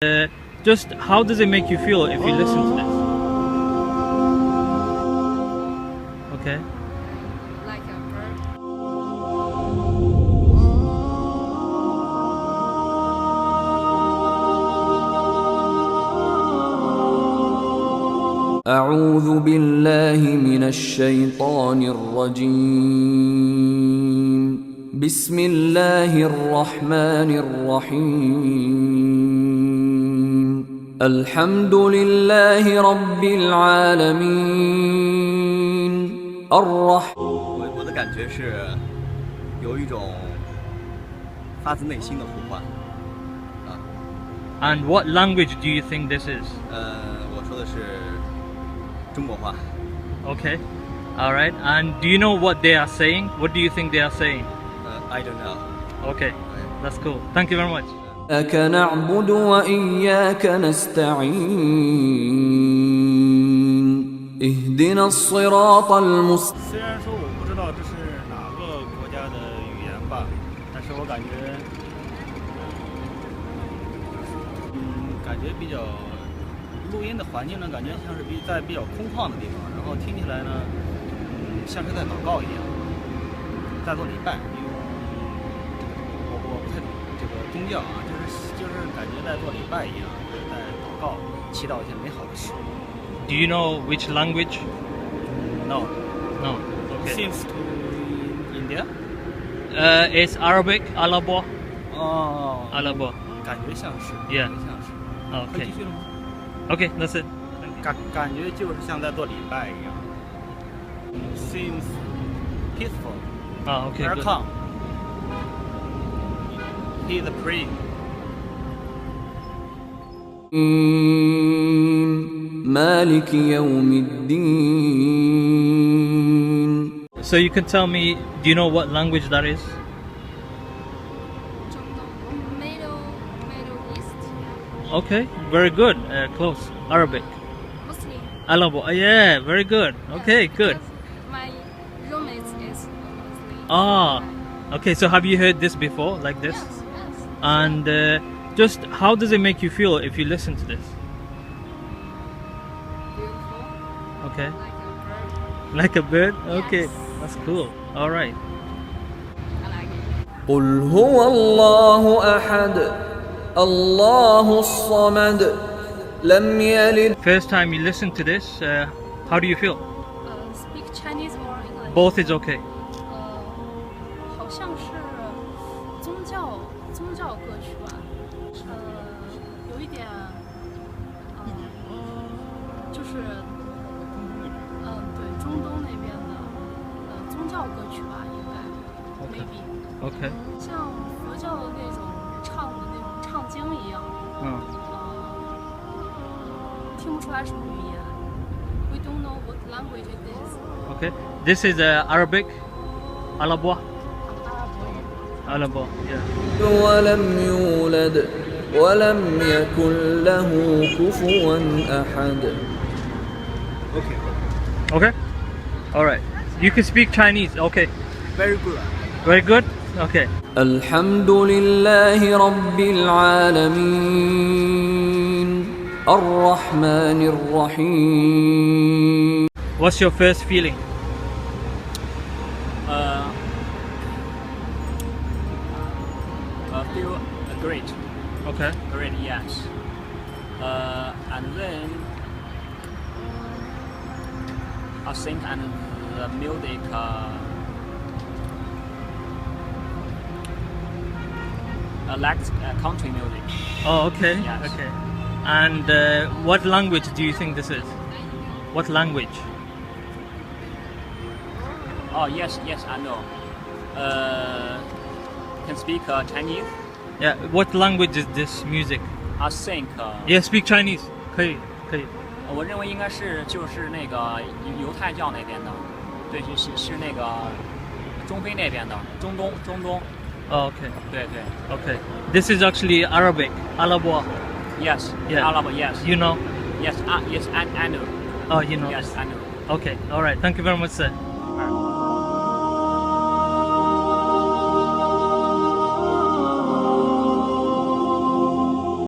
Just how does it make you feel if you listen to this? Okay. Like a bird. أعوذ بالله من الشيطان الرجيم بسم الله الرحمن الرحيم الحمد لله رب العالمين我的感觉是有一种发自内心的呼唤 And what language do you think this is? 我说的是中国话 Okay. Alright. And do you know what they are saying? What do you think they are saying? I don't know Okay. That's cool. Thank you very much. إياك نعبد وإياك نستعين اهدنا الصراط المستقيم 虽然说我不知道这是哪个国家的语言吧，但是我感觉，感觉比较录音的环境呢，感觉像是在比较空旷的地方，然后听起来呢，像是在祷告一样，在做礼拜。因为我不太懂这个宗教啊，就是感觉在做礼拜一样，就是在祷告，祈祷一些美好的事。 Do you know which language? No. No. Okay. Seems to India. It's Arabic, Alabo. 哦， Alabo. 感觉像是， Yeah. 感觉像是。可以 Okay. 继续了吗？ Okay, that's it. 感觉就是像在做礼拜一样。Seems peaceful, Oh, okay. very Good. calm. He is praying. مالك يوم الدين So you can tell me, do you know what language that is? Middle East. Okay, very good. Close. Arabic. Muslim. Alabo. Yeah, very good. Okay, good. Because my roommate is Muslim. Ah, okay. So have you heard this before, like this? Yes, yes. And just how does it make you feel if you listen to this? Beautiful. Okay, Like a bird. like a bird. Okay, Yes. that's cool. All right. I like it. قل هو الله أحد الله الصمد لم يلد First time you listen to this, how do you feel? Speak Chinese or English? Both is okay. 好像是宗教歌曲吧，有一点，就是对中东那边的宗教歌曲吧，应该 maybe Okay. 像佛教的那种唱的那种唱经一样，听不出来什么语言。We don't know what language it is. Okay. This is Arabic. Alabo. 阿拉伯语。 Alabo. Yeah. ولم يولد ولم يكن له كفوا أحد Okay. All right. You can speak Chinese. Okay. very good Very good. Okay. الحمد لله رب العالمين الرحمن الرحيم What's your first feeling? Feel great, Okay. great, yes. And then I think and the music. I like country music. Oh, okay. Yes. Okay. And what language do you think this is? What language? Oh yes, I know. Can speak Chinese. Yeah. What language is this music? I think. Yeah. Speak Chinese. 可以，可以。我认为应该就是那个犹太教那边的，对，是那个中非那边的，中东。 Oh, okay. 对。 Okay. This is actually Arabic. Alabo. Yes. Yeah. Alaba, yes. You know? Yes. Yes. I know. Oh, you know. Yes, I know. Okay. All right. Thank you very much, sir.